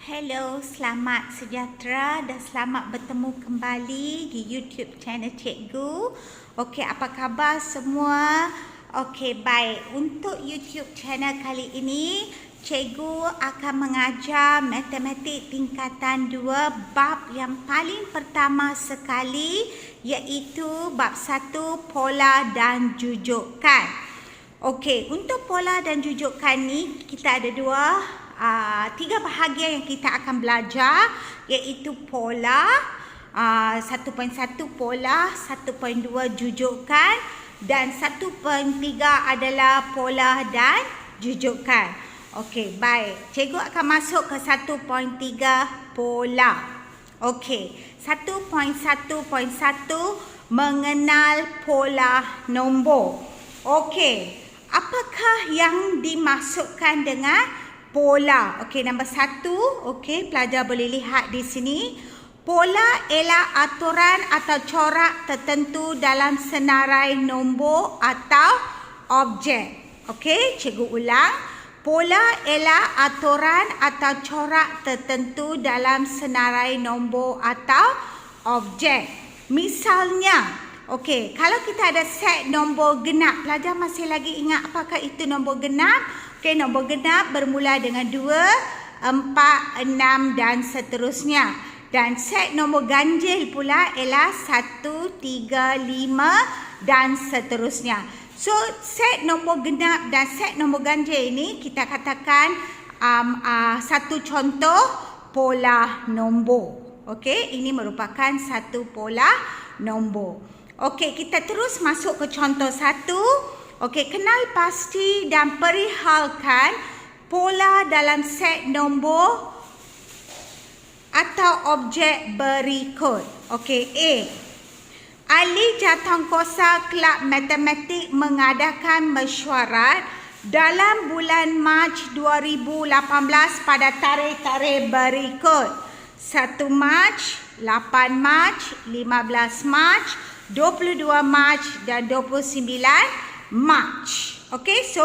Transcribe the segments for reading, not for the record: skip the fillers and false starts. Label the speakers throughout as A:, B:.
A: Hello, selamat sejahtera dan selamat bertemu kembali di YouTube channel Cikgu. Okey, apa khabar semua? Okey, baik. Untuk YouTube channel kali ini, Cikgu akan mengajar matematik tingkatan 2 bab yang paling pertama sekali, iaitu bab 1 pola dan jujukan. Okey, untuk pola dan jujukan ni kita ada tiga bahagian yang kita akan belajar, iaitu pola, 1.1 pola, 1.2 jujukan dan 1.3 adalah pola dan jujukan. Okey, baik. Cikgu akan masuk ke 1.3 pola. Okey, 1.1.1 mengenal pola nombor. Okey, apakah yang dimasukkan dengan pola? Okey, nombor 1, okey, pelajar boleh lihat di sini. Pola ialah aturan atau corak tertentu dalam senarai nombor atau objek. Okey, cikgu ulang. Pola ialah aturan atau corak tertentu dalam senarai nombor atau objek. Misalnya, okey, kalau kita ada set nombor genap, pelajar masih lagi ingat apakah itu nombor genap? Okey, nombor genap bermula dengan 2, 4, 6 dan seterusnya. Dan set nombor ganjil pula ialah 1, 3, 5 dan seterusnya. So, set nombor genap dan set nombor ganjil ini kita katakan satu contoh pola nombor. Okey, ini merupakan satu pola nombor. Okey, kita terus masuk ke contoh 1. Okey, kenal pasti dan perihalkan pola dalam set nombor atau objek berikut. Okey, A. Ahli Jawatankuasa Kelab Matematik mengadakan mesyuarat dalam bulan Mac 2018 pada tarikh-tarikh berikut. 1 Mac, 8 Mac, 15 Mac, 22 Mac dan 29 March. Okey, so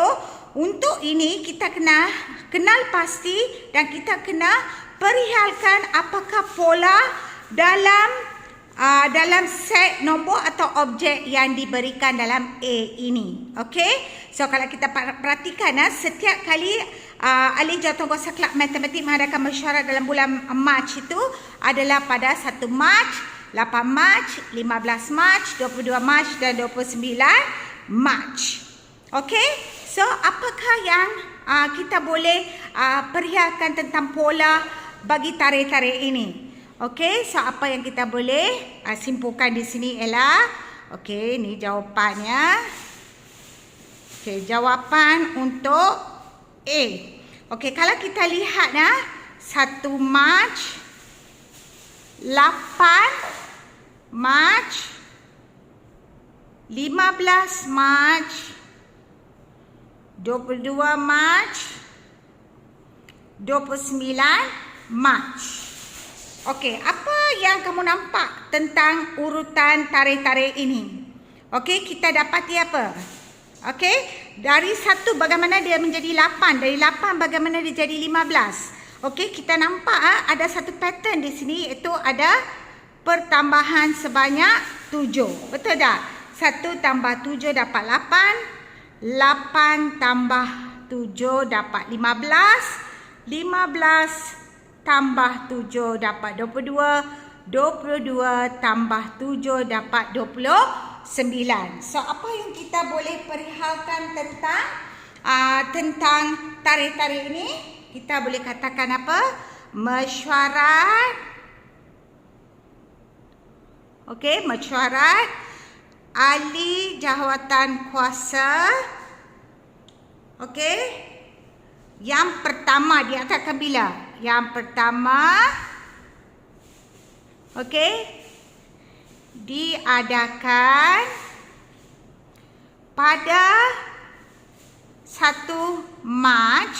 A: untuk ini kita kena kenal pasti dan kita kena perihalkan apakah pola dalam set nombor atau objek yang diberikan dalam A ini. Okey, so kalau kita perhatikan, setiap kali ahli Jawatankuasa Kelab Matematik mengadakan mesyuarat dalam bulan Mac itu adalah pada 1 Mac, 8 Mac, 15 Mac, 22 Mac dan 29 March. Okey, so apakah yang kita boleh perihalkan tentang pola bagi tarikh-tarikh ini? Okey, so apa yang kita boleh simpulkan di sini ialah, okey, ni jawapannya. Okey, jawapan untuk A. Okey, kalau kita lihat 1 Mac, 8 Mac, 15 Mac, 22 Mac, 29 Mac. Okey, apa yang kamu nampak tentang urutan tarikh-tarikh ini? Okey, kita dapati apa? Okey, dari 1 bagaimana dia menjadi 8, dari 8 bagaimana dia jadi 15. Okey, kita nampak ada satu pattern di sini, iaitu ada pertambahan sebanyak 7. Betul tak? 1 tambah 7 dapat 8. 8 tambah 7 dapat 15. 15 tambah 7 dapat 22. 22 tambah 7 dapat 29. So, apa yang kita boleh perihalkan tentang tarikh-tarikh ini? Kita boleh katakan apa? Mesyuarat. Okey, mesyuarat ahli jawatankuasa. Okey, yang pertama diadakan bila? Yang pertama, okey, diadakan pada 1 Mac.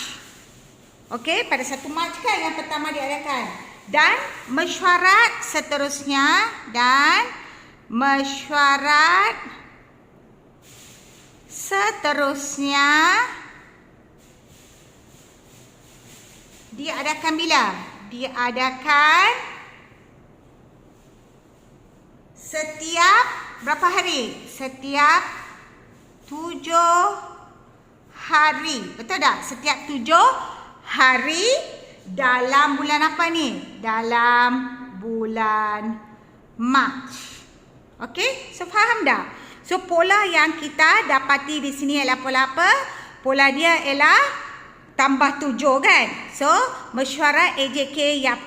A: Okey, pada 1 Mac kan yang pertama diadakan. Dan mesyuarat seterusnya diadakan bila? diadakan setiap berapa hari? Setiap 7 hari. Betul tak? Setiap 7 hari dalam bulan apa ni? Dalam bulan Mac. Okey? So faham tak? So pola yang kita dapati di sini ialah pola apa? Pola dia ialah tambah 7 kan. So mesyuarat AJK yang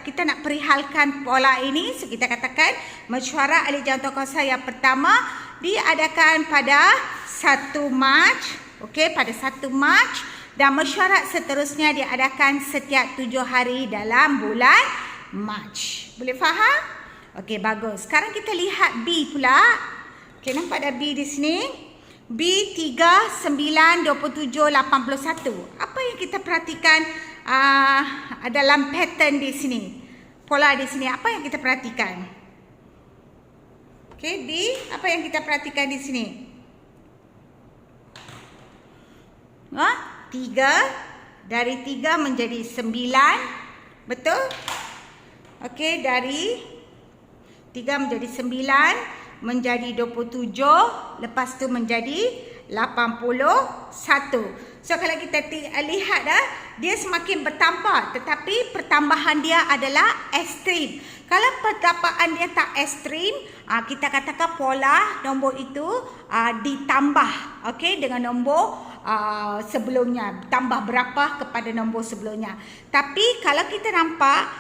A: kita nak perihalkan pola ini. So kita katakan mesyuarat ahli jawatankuasa yang pertama diadakan pada 1 Mac. Okey, pada 1 Mac. Dan mesyuarat seterusnya diadakan setiap 7 hari dalam bulan Mac. Boleh faham? Okey, bagus. Sekarang kita lihat B pula. Okey, nampak ada B di sini. B 3, 9, 27, 81. Apa yang kita perhatikan dalam pattern di sini? Pola di sini. Apa yang kita perhatikan? Okey, B. Apa yang kita perhatikan di sini? 3. Dari 3 menjadi 9. Betul? Okey, dari 3 menjadi 9. Menjadi 27, lepas tu menjadi 81. So kalau kita lihat dah, dia semakin bertambah, tetapi pertambahan dia adalah ekstrim. Kalau pertambahan dia tak ekstrim, kita katakan pola nombor itu ditambah, okey, dengan nombor sebelumnya, tambah berapa kepada nombor sebelumnya. Tapi kalau kita nampak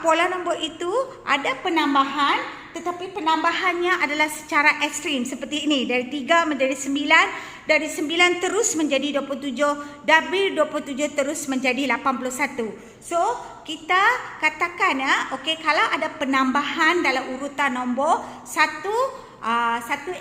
A: pola nombor itu ada penambahan, tetapi penambahannya adalah secara ekstrim seperti ini. Dari 3 menjadi 9, dari 9 terus menjadi 27, dari 27 terus menjadi 81. So, kita katakan okey, kalau ada penambahan dalam urutan nombor, satu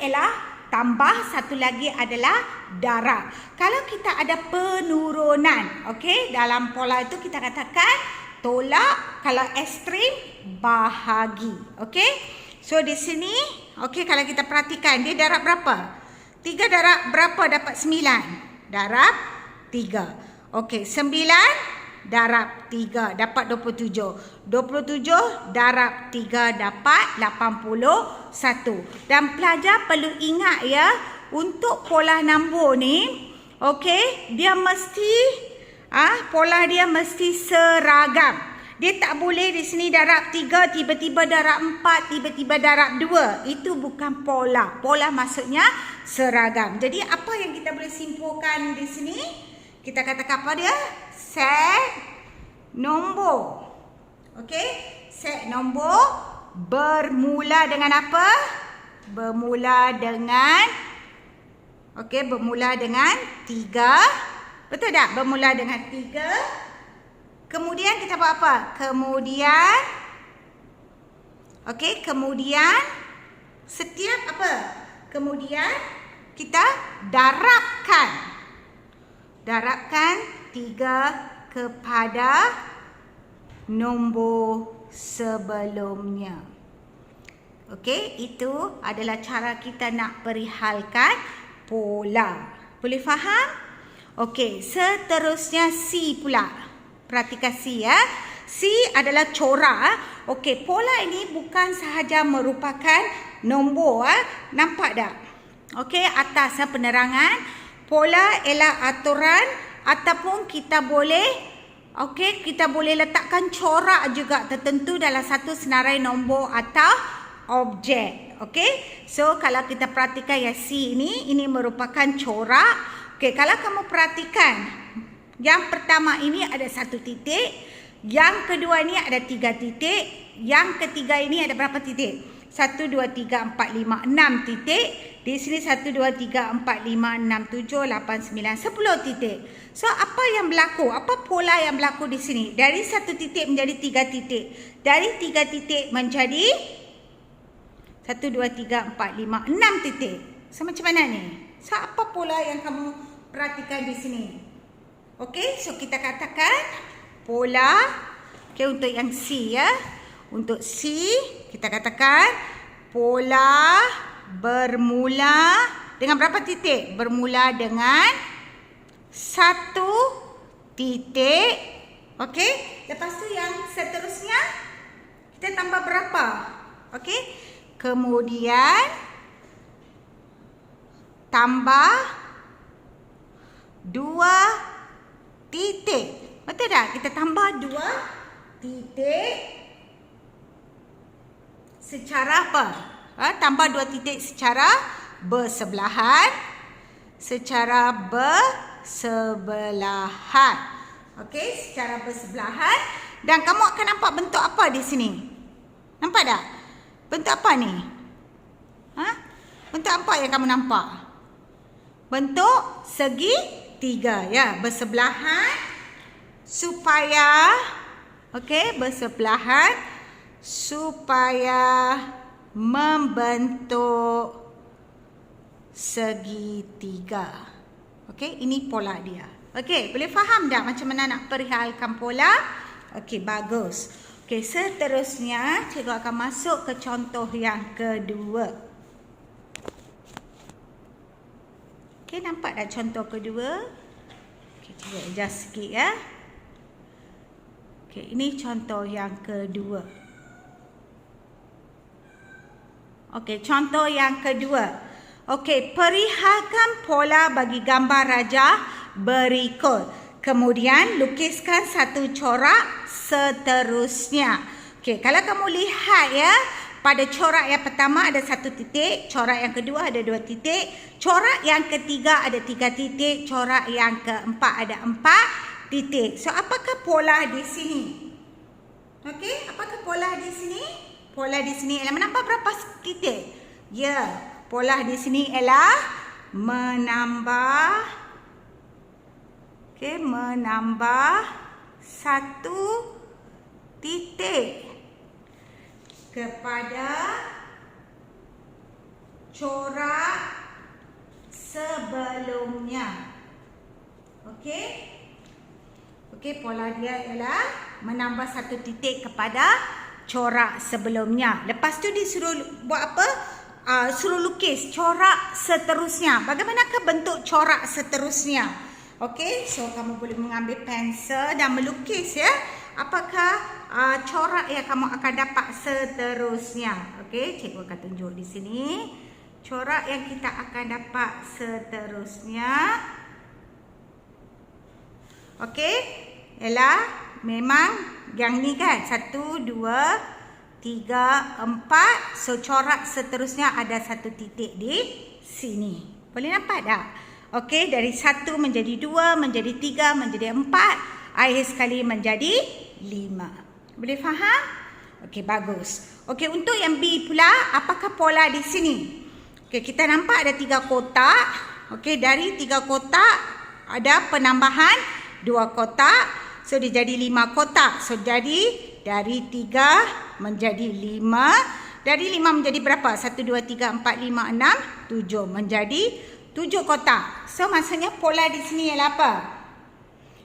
A: ialah tambah, satu lagi adalah darab. Kalau kita ada penurunan, okey, dalam pola itu kita katakan tolak, kalau ekstrim bahagi. Okey. So di sini, okey, kalau kita perhatikan dia darab berapa? 3 darab berapa dapat 9? Darab 3. Okey, 9 darab 3 dapat 27. 27 darab 3 dapat 81. Dan pelajar perlu ingat ya, untuk pola nombor ni, okey, dia mesti pola dia mesti seragam. Dia tak boleh di sini darab 3, tiba-tiba darab 4, tiba-tiba darab 2. Itu bukan pola. Pola maksudnya seragam. Jadi apa yang kita boleh simpulkan di sini? Kita katakan apa dia? Set nombor. Okey? Set nombor bermula dengan apa? Bermula dengan bermula dengan 3. Betul tak? Bermula dengan 3. Kemudian kita buat apa? Kemudian setiap apa? Kemudian kita darabkan 3 kepada nombor sebelumnya. Okey, itu adalah cara kita nak perihalkan pola. Boleh faham? Okey, seterusnya C pula. Perhatikan C ya. C adalah corak. Okey, pola ini bukan sahaja merupakan nombor. Nampak tak? Okey, atas penerangan. Pola ialah aturan ataupun kita boleh letakkan corak juga tertentu dalam satu senarai nombor atau objek. Okey. So kalau kita perhatikan yang C ini merupakan corak. Okey, kalau kamu perhatikan, yang pertama ini ada 1 titik, yang kedua ini ada 3 titik, yang ketiga ini ada berapa titik? 1, 2, 3, 4, 5, 6 titik. Di sini 1, 2, 3, 4, 5, 6, 7, 8, 9, 10 titik. So apa yang berlaku? Apa pola yang berlaku di sini? Dari 1 titik menjadi 3 titik. Dari 3 titik menjadi 1, 2, 3, 4, 5, 6 titik. So macam mana ni? So apa pola yang kamu perhatikan di sini? Okey, so kita katakan pola, okey, untuk yang C ya. Untuk C, kita katakan pola bermula dengan berapa titik? Bermula dengan 1 titik. Okey, lepas tu yang seterusnya kita tambah berapa? Okey, kemudian tambah 2 titik. Betul tak? Kita tambah 2 titik secara apa? Tambah 2 titik secara bersebelahan. Okey, secara bersebelahan. Dan kamu akan nampak bentuk apa di sini? Nampak tak? Bentuk apa ni? Bentuk apa yang kamu nampak? Bentuk segitiga, ya, bersebelahan supaya bersebelahan supaya membentuk segitiga. Okey, ini pola dia. Okey, boleh faham tak macam mana nak perihalkan pola? Okey, bagus. Okey, seterusnya cikgu akan masuk ke contoh yang kedua. Okey, nampak tak contoh kedua? Okey, cikgu adjust sikit ya. Okey, ini contoh yang kedua. Okey, contoh yang kedua. Okey, perihalkan pola bagi gambar rajah berikut. Kemudian lukiskan satu corak seterusnya. Okey, kalau kamu lihat ya, pada corak yang pertama ada 1 titik, corak yang kedua ada 2 titik, corak yang ketiga ada 3 titik, corak yang keempat ada 4 titik. So, apakah pola di sini? Okey, apakah pola di sini? Pola di sini ialah menambah berapa titik? Ya, pola di sini ialah menambah menambah 1 titik kepada corak sebelumnya. Okey? Okey, pola dia ialah menambah 1 titik kepada corak sebelumnya. Lepas tu disuruh buat apa? Suruh lukis corak seterusnya. Bagaimanakah bentuk corak seterusnya? Okey, so kamu boleh mengambil pensel dan melukis ya. Apakah corak yang kamu akan dapat seterusnya? Okey, cikgu akan tunjuk di sini. Corak yang kita akan dapat seterusnya. Okey, ialah memang yang ni kan. 1, 2, 3, 4. So, corak seterusnya ada 1 titik di sini. Boleh nampak tak? Okey, dari 1 menjadi 2, menjadi 3, menjadi 4. Akhir sekali menjadi 5. Boleh faham? Okey, bagus. Okey, untuk yang B pula, apakah pola di sini? Okey, kita nampak ada 3 kotak. Okey, dari 3 kotak ada penambahan 2 kotak. So, dia jadi 5 kotak. So, jadi dari 3 menjadi 5. Dari 5 menjadi berapa? 1, 2, 3, 4, 5, 6, 7. Menjadi 7 kotak. So, maksudnya pola di sini ialah apa?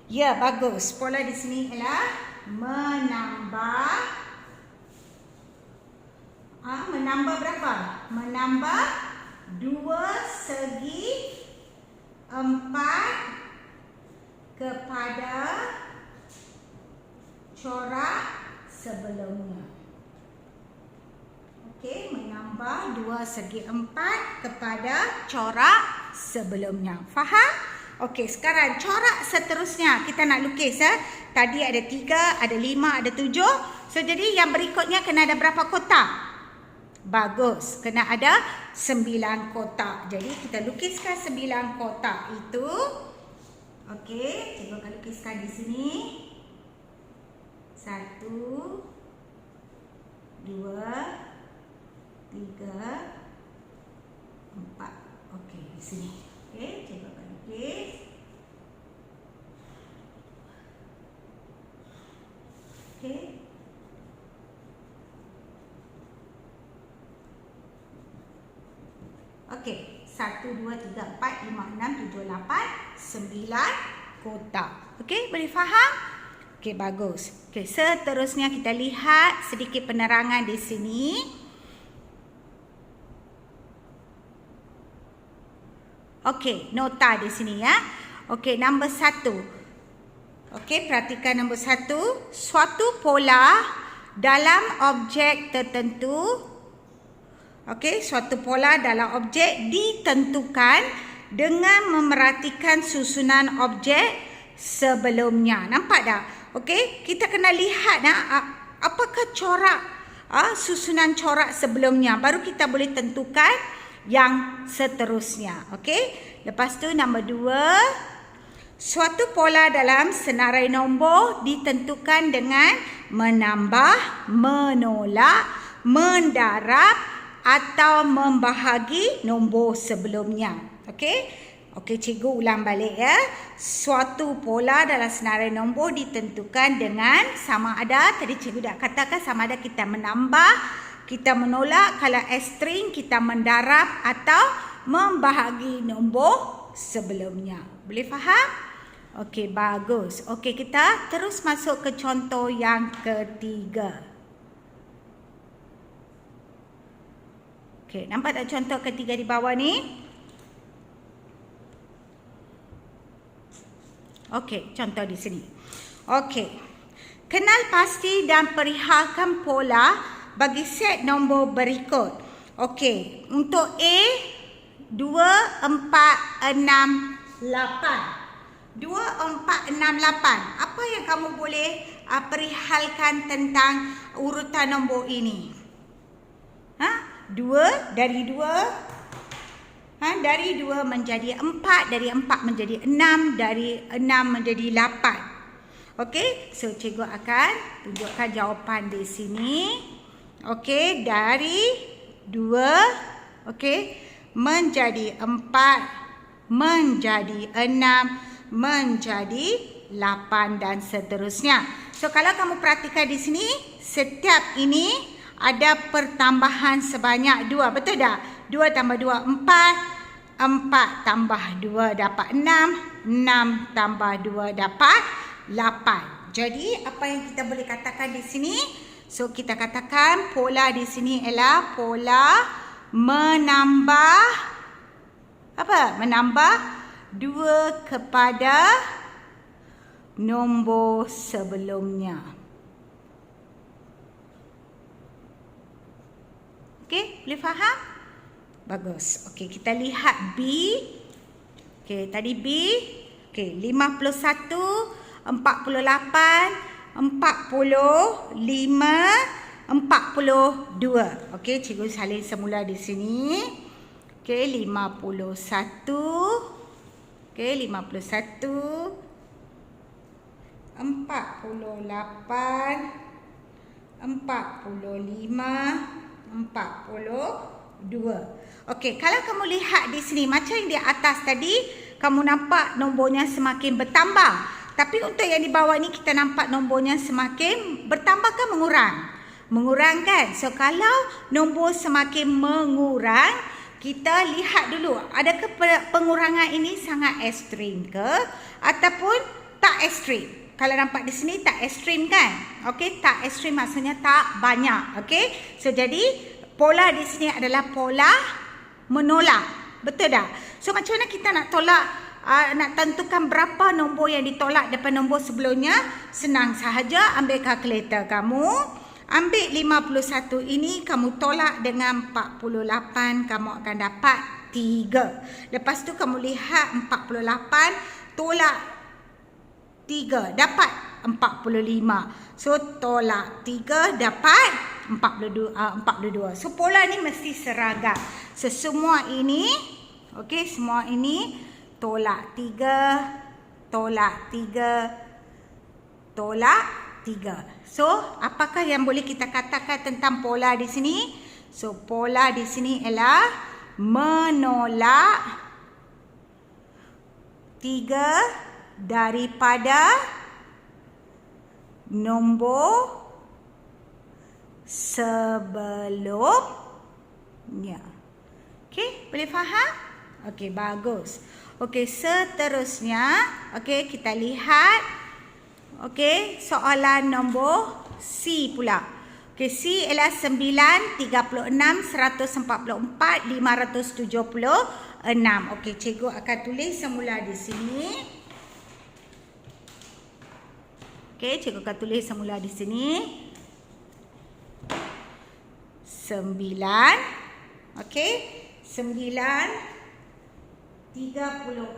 A: Ya, bagus. Pola di sini ialah menambah. Menambah berapa? Menambah 2 segi 4 kepada corak sebelumnya. Okey, menambah 2 segi 4 kepada corak sebelumnya. Faham? Okey, sekarang corak seterusnya kita nak lukis ya. Tadi ada 3, ada 5, ada 7. So, jadi yang berikutnya kena ada berapa kotak? Bagus, kena ada 9 kotak. Jadi, kita lukiskan 9 kotak itu. Okey, cikgu akan lukiskan di sini. 1, 2, 3, 4. Okey, di sini. Okey, cikgu akan lukis. Okey. Okey, 1, 2, 3, 4, 5, 6, 7, 8, 9 kotak. Okey, boleh faham? Okey, bagus. Okey, seterusnya kita lihat sedikit penerangan di sini. Okey, nota di sini ya. Okey, nombor 1. Okey, perhatikan nombor 1. Suatu pola dalam objek tertentu. Okey, suatu pola dalam objek ditentukan dengan memerhatikan susunan objek sebelumnya. Nampak tak? Okey, kita kena lihat apakah corak susunan corak sebelumnya. Baru kita boleh tentukan yang seterusnya. Okey, lepas tu nombor 2. Suatu pola dalam senarai nombor ditentukan dengan menambah, menolak, mendarab atau membahagi nombor sebelumnya. Okey? Okey, cikgu ulang balik ya. Suatu pola dalam senarai nombor ditentukan dengan sama ada, tadi cikgu dah katakan sama ada kita menambah, kita menolak, kalau ekstrim kita mendarab atau membahagi nombor sebelumnya. Boleh faham? Okey, bagus. Okey, kita terus masuk ke contoh yang ketiga. Okey, nampak tak contoh ketiga di bawah ni? Okey, contoh di sini. Okey. Kenal pasti dan perihalkan pola bagi set nombor berikut. Okey, untuk A 2, 4, 6, 8. 2, 4, 6, 8. Apa yang kamu boleh perihalkan tentang urutan nombor ini? 2 dari 2. Dari 2 menjadi 4, dari 4 menjadi 6, dari 6 menjadi 8. Okey, so cikgu akan tunjukkan jawapan di sini. Okey, dari 2 menjadi 4, menjadi 6, menjadi 8 dan seterusnya. So kalau kamu perhatikan di sini, setiap ini ada pertambahan sebanyak 2, betul tak? 2 tambah 2 4, 4 tambah 2 dapat 6, 6 tambah 2 dapat 8. Jadi apa yang kita boleh katakan di sini? So kita katakan pola di sini ialah pola menambah apa? Menambah 2 kepada nombor sebelumnya. Okey, boleh faham? Bagus. Okey, kita lihat B. Okey, tadi B. Okey, 51, 48, 45, 42. Okey, cikgu salin semula di sini. Okey, 51. Okey, 51, 48, 45, 42. Okey, kalau kamu lihat di sini macam yang di atas tadi, kamu nampak nombornya semakin bertambah. Tapi untuk yang di bawah ni kita nampak nombornya semakin bertambah ke mengurang? Mengurang kan? So kalau nombor semakin mengurang, kita lihat dulu, adakah pengurangan ini sangat ekstrim ke ataupun tak ekstrim? Kalau nampak di sini tak ekstrim kan? Okey, tak ekstrim maksudnya tak banyak. Okey, so jadi pola di sini adalah pola menolak. Betul tak? So macam mana kita nak tolak, nak tentukan berapa nombor yang ditolak daripada nombor sebelumnya? Senang sahaja, ambil kalkulator kamu. Ambil 51 ini, kamu tolak dengan 48, kamu akan dapat 3. Lepas tu kamu lihat 48, tolak 3, dapat 45. So, tolak 3, dapat 42. So, pola ni mesti seragam. So, semua ini, okey, semua ini, tolak 3, tolak 3, tolak 3. So, apakah yang boleh kita katakan tentang pola di sini? So, pola di sini ialah menolak 3 daripada nombor sebelumnya. Okey, boleh faham? Okey, bagus. Okey, seterusnya, okey, kita lihat. Okey, soalan nombor C pula. Okey, C ialah 9, 36, 144, 576. Okey, cikgu akan tulis semula di sini. Okey, cikgu akan tulis semula di sini. 9. Okey, 9, 36,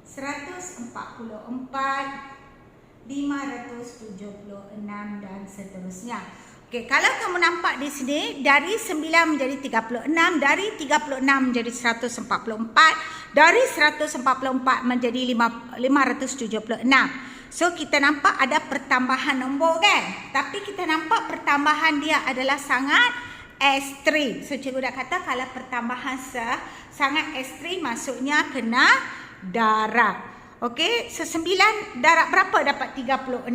A: 144, 576 dan seterusnya. Okey, kalau kamu nampak di sini dari 9 menjadi 36, dari 36 menjadi 144, dari 144 menjadi 576. So kita nampak ada pertambahan nombor kan? Tapi kita nampak pertambahan dia adalah sangat ekstrim. So cikgu dah kata kalau pertambahan sangat ekstrim maksudnya kena darab. Okey, so 9 darab berapa dapat 36?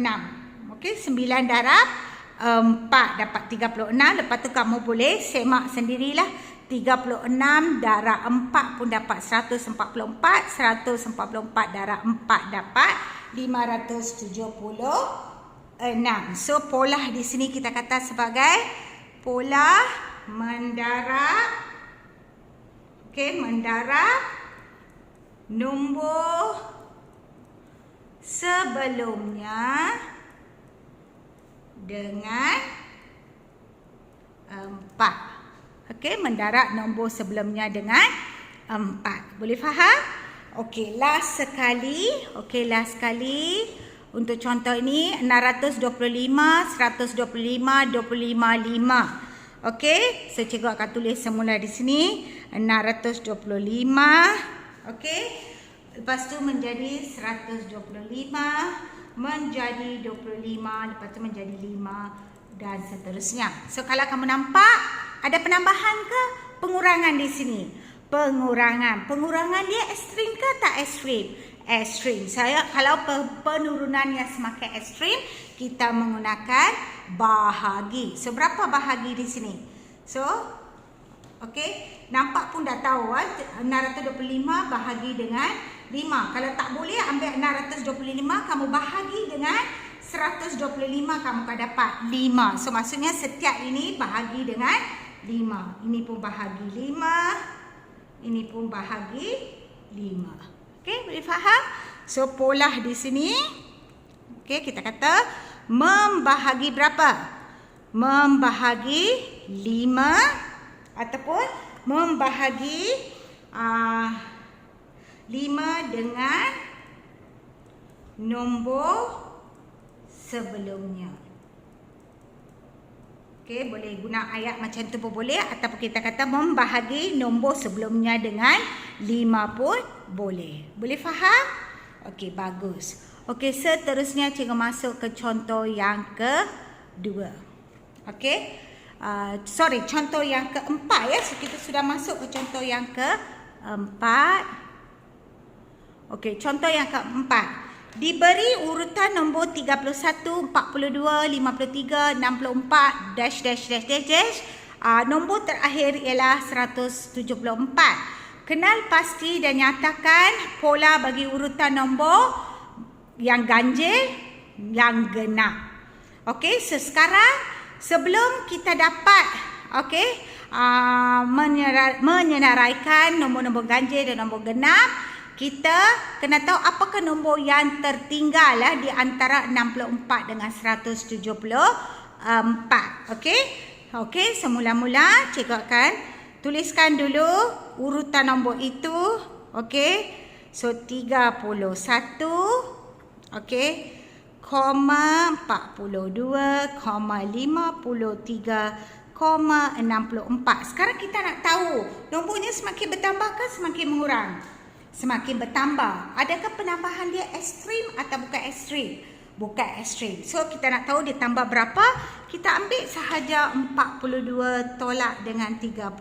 A: Okey, 9 darab 4 dapat 36. Lepas tu kamu boleh semak sendirilah. 36 darab 4 pun dapat 144. 144 darab 4 dapat 576. So pola di sini kita kata sebagai pola mendarab. Okey, mendarab nombor sebelumnya dengan 4. Okey, mendarab nombor sebelumnya dengan 4. Boleh faham? Okey, last sekali. Okey, last sekali. Untuk contoh ini 625, 125, 25, 5. Okey, so cikgu akan tulis semula di sini 625. Okey, lepas tu menjadi 125. Menjadi 25, lepas tu menjadi 5 dan seterusnya. So kalau kamu nampak ada penambahan ke pengurangan di sini? Pengurangan. Pengurangan dia ekstrim ke tak ekstrim? Ekstrim. Kalau penurunan yang semakin ekstrim, kita menggunakan bahagi. So berapa bahagi di sini? So okey, nampak pun dah tahu 625 bahagi dengan 5. Kalau tak boleh ambil 625, kamu bahagi dengan 125, kamu akan dapat 5. So maksudnya setiap ini bahagi dengan 5. Ini pun bahagi 5. Ini pun bahagi 5. Okey, boleh faham? So pola di sini. Okey, kita kata membahagi berapa? Membahagi 5 ataupun membahagi 5 dengan nombor sebelumnya. Okey, boleh guna ayat macam tu pun boleh, ataupun kita kata membahagi nombor sebelumnya dengan 5 pun boleh. Boleh faham? Okey, bagus. Okey, seterusnya cikgu masuk ke contoh yang kedua. Okey. Contoh yang keempat ya. So kita sudah masuk ke contoh yang keempat. Okey, contoh yang keempat. Diberi urutan nombor 31, 42, 53, 64, dash, dash, dash, dash, dash. Nombor terakhir ialah 174. Kenal pasti dan nyatakan pola bagi urutan nombor yang ganjil, yang genap. Okey, so sekarang sebelum kita dapat menyenaraikan nombor-nombor ganjil dan nombor genap, kita kena tahu apakah nombor yang tertinggal di antara 64 dengan 174. Okey? Okey, semula-mula cikgu akan tuliskan dulu urutan nombor itu. Okey? So 31, okey, 42, 53, 64. Sekarang kita nak tahu nombornya semakin bertambah ke semakin mengurang? Semakin bertambah. Adakah penambahan dia ekstrim atau bukan ekstrim? Bukan ekstrim. So kita nak tahu dia tambah berapa? Kita ambil sahaja 42 tolak dengan 31,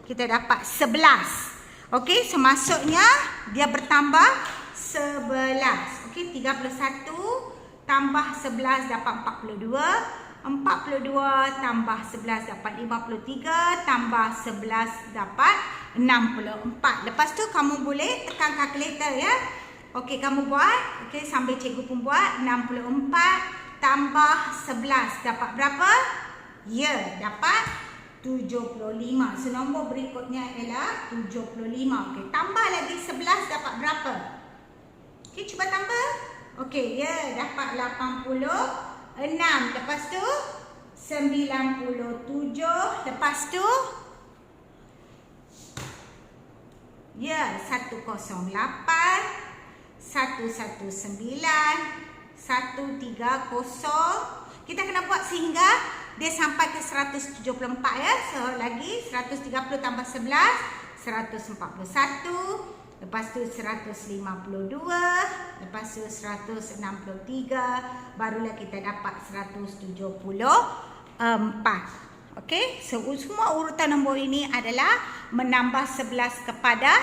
A: kita dapat 11. Okey, so maksudnya dia bertambah 11. Okey, 31 tambah 11 dapat 42. 42 tambah 11 dapat 53, tambah 11 dapat 64. Lepas tu kamu boleh tekan kalkulator ya. Okey, kamu buat. Okey, sambil cikgu pun buat. 64 tambah 11 dapat berapa? Ya, dapat 75. So nombor berikutnya ialah 75. Okey, tambah lagi 11 dapat berapa? Okey, cuba tambah. Okey, ya, dapat 86. Lepas tu 97. Lepas tu ya, 108, 119, 130. Kita kena buat sehingga dia sampai ke 174 ya. So lagi 130 tambah 11, 141. Lepas tu 152, lepas tu 163, barulah kita dapat 174. Okey, so semua urutan nombor ini adalah menambah 11 kepada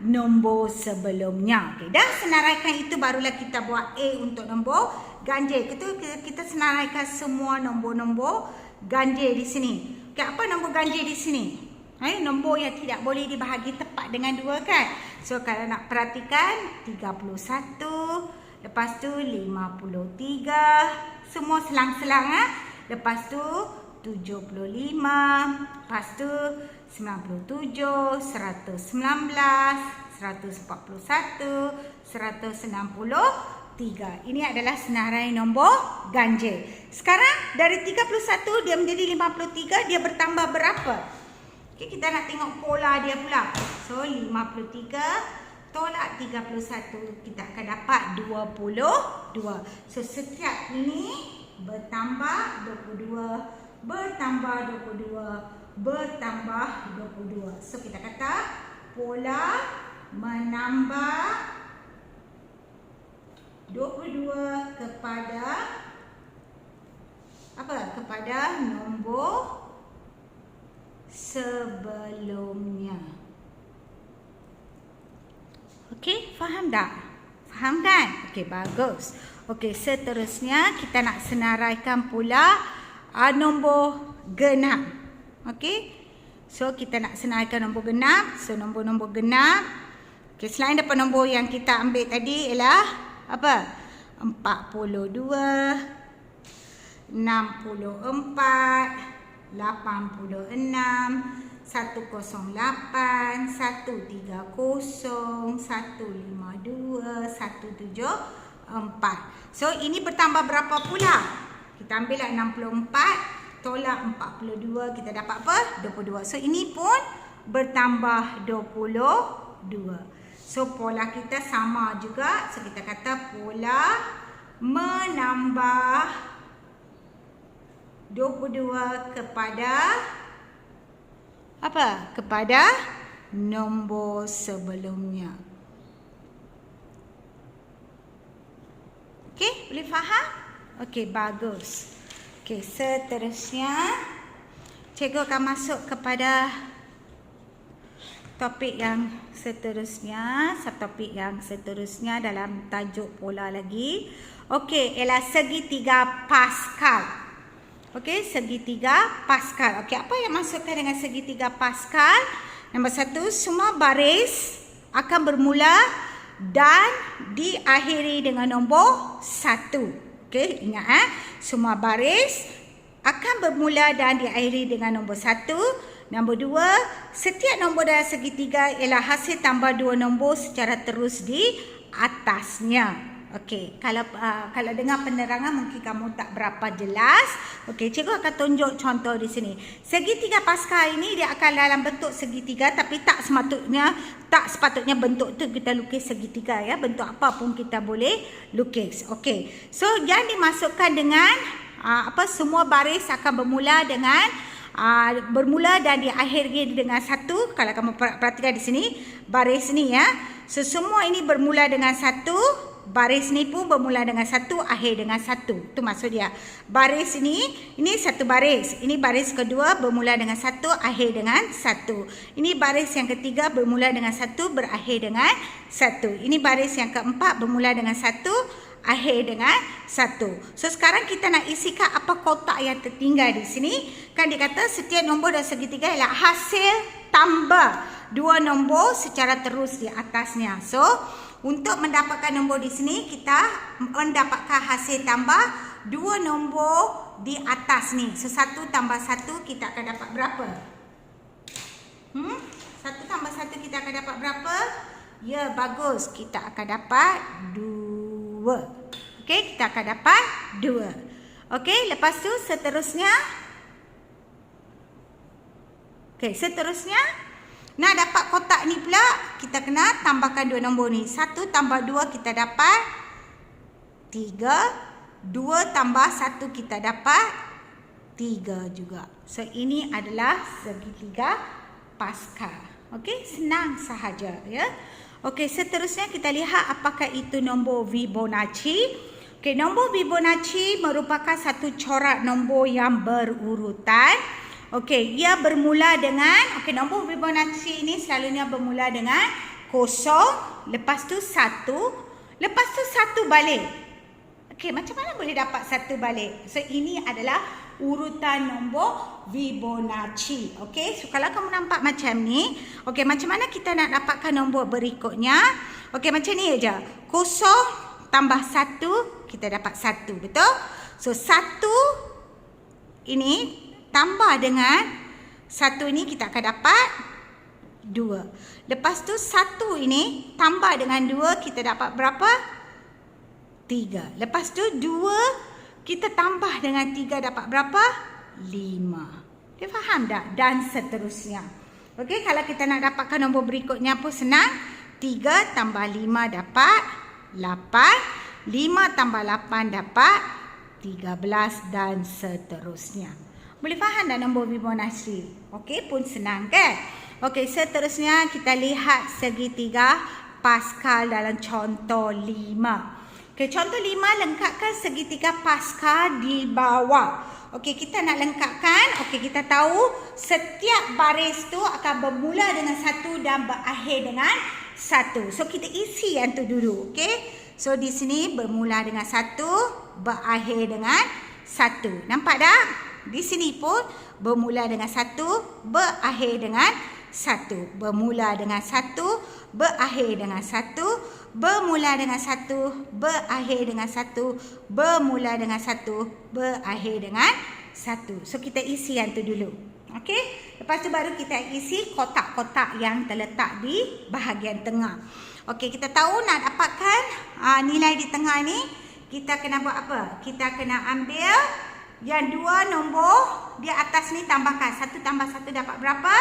A: nombor sebelumnya. Okey, dah senaraikan itu barulah kita buat A untuk nombor ganjil. Kita senaraikan semua nombor-nombor ganjil di sini. Okey, apa nombor ganjil di sini? Nombor yang tidak boleh dibahagi tepat dengan 2 kan. So kalau nak perhatikan 31, lepas tu 53, semua selang-selang Lepas tu 75, lepas tu 97, 119, 141, 163. Ini adalah senarai nombor ganjil. Sekarang dari 31 dia menjadi 53, dia bertambah berapa? Okay, kita nak tengok pola dia pula. So 53 tolak 31, kita akan dapat 22. So setiap ini bertambah 22, bertambah 22, bertambah 22. So kita kata pola menambah 22 kepada apa? Kepada nombor sebelumnya. Okey, faham tak? Faham kan? Okey, bagus. Okey, seterusnya kita nak senaraikan pula nombor genap. Okey. So kita nak senaraikan nombor genap. So nombor-nombor genap. Okey, selain daripada nombor yang kita ambil tadi ialah apa? 42, 64, 86, 108, 108, 130, 152, 174. So ini bertambah berapa pula? Kita ambillah 64 tolak 42, kita dapat apa? 22. So ini pun bertambah 22. So pola kita sama juga. So kita kata pola menambah 22 kepada apa? Kepada nombor sebelumnya. Okey, boleh faham? Okey, bagus. Okey, seterusnya cikgu akan masuk kepada topik yang seterusnya. Topik yang seterusnya dalam tajuk pola lagi. Okey, ialah segitiga Pascal. Okey, segitiga Pascal. Okey, apa yang maksudkan dengan segitiga Pascal? Nombor 1, semua baris akan bermula dan diakhiri dengan nombor 1. Okey, ingat semua baris akan bermula dan diakhiri dengan nombor 1. Nombor 2, setiap nombor dalam segitiga ialah hasil tambah 2 nombor secara terus di atasnya. Okey, kalau dengar penerangan mungkin kamu tak berapa jelas. Okey, cikgu akan tunjuk contoh di sini. Segitiga Pascal ini dia akan dalam bentuk segitiga, tapi tak sepatutnya bentuk tu kita lukis segitiga ya. Bentuk apa pun kita boleh lukis. Okey. So yang dimasukkan dengan semua baris akan bermula dengan bermula dan diakhiri dengan 1. Kalau kamu perhatikan di sini, baris ni ya. So semua ini bermula dengan 1. Baris ni pun bermula dengan 1, akhir dengan 1. Itu maksud dia. Baris ini satu baris. Ini baris kedua bermula dengan 1, akhir dengan 1. Ini baris yang ketiga bermula dengan 1, berakhir dengan 1. Ini baris yang keempat bermula dengan 1, akhir dengan 1. So sekarang kita nak isikan apa kotak yang tertinggal di sini. Kan dia kata setiap nombor dalam segitiga ialah hasil tambah 2 nombor secara terus di atasnya. So untuk mendapatkan nombor di sini, kita mendapatkan hasil tambah 2 nombor di atas ni. So 1 tambah 1 kita akan dapat berapa? 1 tambah 1 kita akan dapat berapa? Ya, bagus. Kita akan dapat 2. Okey, kita akan dapat 2. Okey, lepas tu seterusnya. Okey, seterusnya nak dapat kotak ni pula, kita kena tambahkan 2 nombor ni. 1 tambah 2 kita dapat 3. 2 tambah 1 kita dapat 3 juga. So, ini adalah segitiga Pascal. Okey, senang sahaja ya. Okey, seterusnya kita lihat apakah itu nombor Fibonacci. Okey, nombor Fibonacci merupakan satu corak nombor yang berurutan. Okey, ia bermula dengan, okey, nombor Fibonacci ini selalunya bermula dengan 0, lepas tu 1, lepas tu 1 balik. Okey, macam mana boleh dapat 1 balik? So, ini adalah urutan nombor Fibonacci. Okey, so kalau kamu nampak macam ni, okey, macam mana kita nak dapatkan nombor berikutnya? Okey, macam ni aja. 0 tambah 1, kita dapat 1, betul? So, 1 ini tambah dengan 1 ni kita akan dapat 2. Lepas tu 1 ini tambah dengan 2 kita dapat berapa? 3. Lepas tu 2 kita tambah dengan 3 dapat berapa? 5. Dia faham tak? Dan seterusnya. Okey, kalau kita nak dapatkan nombor berikutnya pun senang. 3 tambah 5 dapat 8. 5 tambah 8 dapat 13 dan seterusnya. Boleh faham tak nombor Fibonacci? Okey, pun senang kan? Okey, seterusnya kita lihat segitiga Pascal dalam contoh 5. Okey, contoh 5 lengkapkan segitiga Pascal di bawah. Okey, kita nak lengkapkan. Okey, kita tahu setiap baris tu akan bermula dengan 1 dan berakhir dengan 1. So, kita isi yang tu dulu. Okey. So, di sini bermula dengan 1, berakhir dengan 1. Nampak tak? Di sini pun bermula dengan 1, berakhir dengan 1. Bermula dengan 1, berakhir dengan 1. Bermula dengan 1, berakhir dengan 1. Bermula dengan 1, berakhir dengan 1. So, kita isi yang tu dulu. Okey? Lepas tu baru kita isi kotak-kotak yang terletak di bahagian tengah. Okey, kita tahu nak dapatkan nilai di tengah ni, kita kena buat apa? Kita kena ambil yang 2 nombor di atas ni tambahkan. 1 tambah 1 dapat berapa?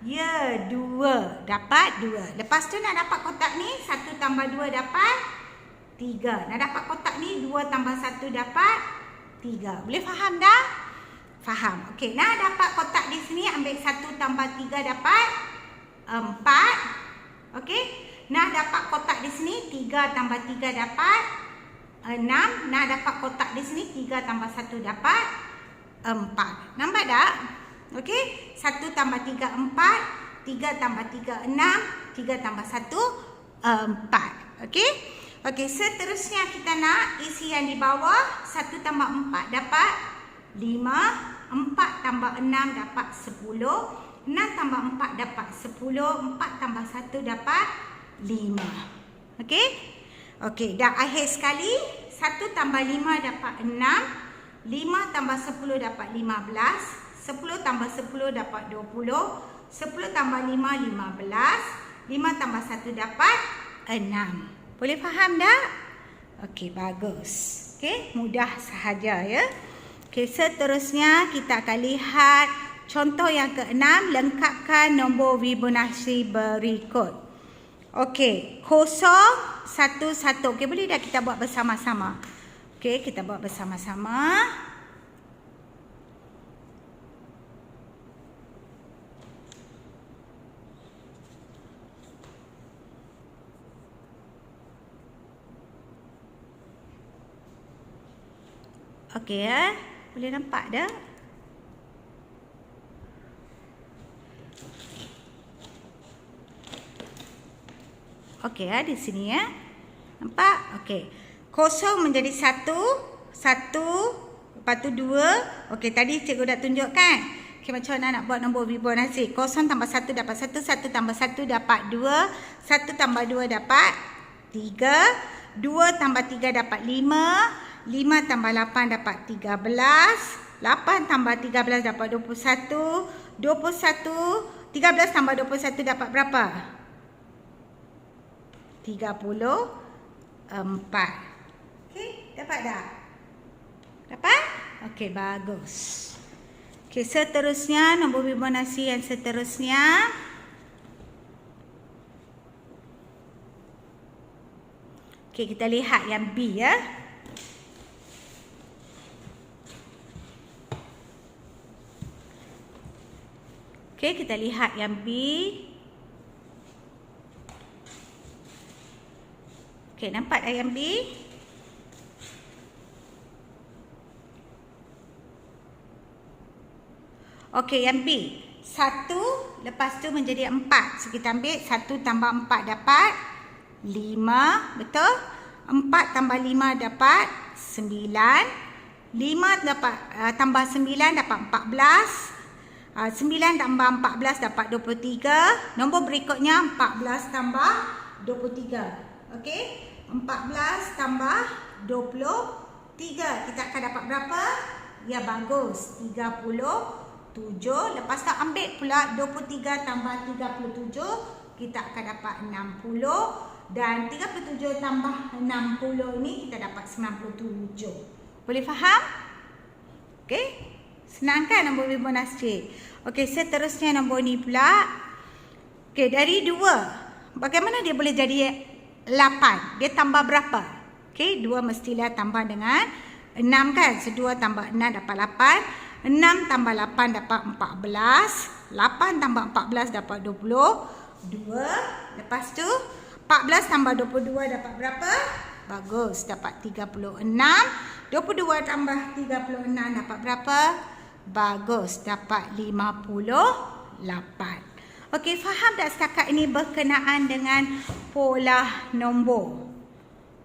A: Ya, 2. Dapat 2. Lepas tu nak dapat kotak ni, 1 tambah 2 dapat 3. Nak dapat kotak ni, 2 tambah 1 dapat 3. Boleh faham dah? Faham. Okey, nak dapat kotak di sini, ambil 1 tambah 3 dapat 4. Okey. Nak dapat kotak di sini, 3 tambah 3 dapat 6. Nak dapat kotak di sini, 3 tambah 1 dapat 4. Nampak tak? Okey. 1 tambah 3, 4. 3 tambah 3, 6. 3 tambah 1, 4. Okey. Okey, seterusnya kita nak isi yang di bawah. 1 tambah 4 dapat 5. 4 tambah 6 dapat 10. 6 tambah 4 dapat 10. 4 tambah 1 dapat 5. Okey. Okey, dah akhir sekali. 1 tambah 5 dapat 6. 5 tambah 10 dapat 15. 10 tambah 10 dapat 20. 10 tambah 5, 15. 5 tambah 1 dapat 6. Boleh faham tak? Okey, bagus. Okey, mudah sahaja ya. Okey, seterusnya kita akan lihat contoh yang ke-6. Lengkapkan nombor Fibonacci berikut. Okey, 0, 1, 1. Okey, boleh dah kita buat bersama-sama. Okey, kita buat bersama-sama. Okey ya. Boleh nampak dah? Okey ya, di sini ya. Nampak? Okey. 0 menjadi 1, 1, lepas tu 2. Okey, tadi cikgu dah tunjukkan. Okey, macam mana nak buat nombor Fibonacci? 0 tambah 1 dapat 1, 1 tambah 1 dapat 2, 1 tambah 2 dapat 3, 2 tambah 3 dapat 5, 5 tambah 8 dapat 13, 8 tambah 13 dapat 21, 21, 13 tambah 21 dapat berapa? 34. Okey. Dapat tak? Dapat? Okey, bagus. Okey, seterusnya nombor Fibonacci yang seterusnya. Okey, kita lihat yang B ya. Okey, kita lihat yang B. Okey, nampak tak yang B? Okey, yang B. 1 lepas tu menjadi 4. So, kita ambil 1 tambah 4 dapat 5. Betul? 4 tambah 5 dapat 9. 5 dapat tambah 9 dapat 14. 9 tambah 14 dapat 23. Nombor berikutnya 14 tambah 23. Okey? 14 tambah 23. Kita akan dapat berapa? Ya, bagus. 37. Lepas tu ambil pula 23 tambah 37. Kita akan dapat 60. Dan 37 tambah 60 ni kita dapat 97. Boleh faham? Okey? Senang kan nombor Fibonacci? Okey, seterusnya nombor ni pula. Okey, dari 2. Bagaimana dia boleh jadi 8? Dia tambah berapa? Okey, 2 mestilah tambah dengan 6 kan? So, 2 tambah 6 dapat 8. 6 tambah 8 dapat 14. 8 tambah 14 dapat 22. Lepas tu 14 tambah 22 dapat berapa? Bagus, dapat 36. 22 tambah 36 dapat berapa? Bagus, dapat 58. Okey, faham tak setakat ini berkenaan dengan pola nombor?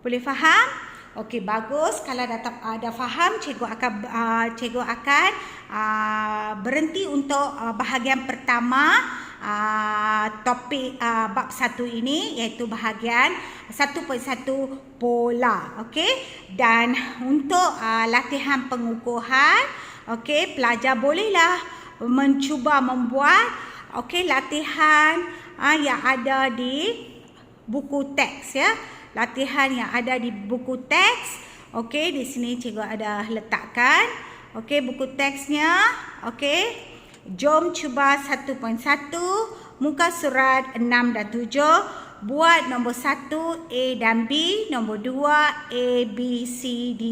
A: Boleh faham? Okey, bagus. Kalau dah faham, cikgu akan berhenti untuk bahagian pertama topik bab 1 ini, iaitu bahagian 1.1 pola. Okey, dan untuk latihan pengukuhan, okey, pelajar bolehlah mencuba membuat latihan yang ada di buku teks ya. Latihan yang ada di buku teks. Okey, di sini cikgu ada letakkan. Okey, buku teksnya. Okey. Jom cuba 1.1 muka surat 6 dan 7. Buat nombor 1 A dan B, nombor 2 A, B, C, D,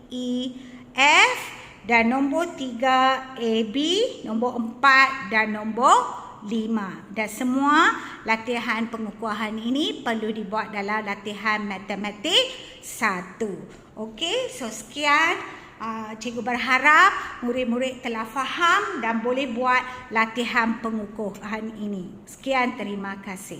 A: E, F dan nombor 3 A, B, nombor 4 dan nombor 5. Dan semua latihan pengukuhan ini perlu dibuat dalam latihan matematik 1. Okey, so sekian. Cikgu berharap murid-murid telah faham dan boleh buat latihan pengukuhan ini. Sekian, terima kasih.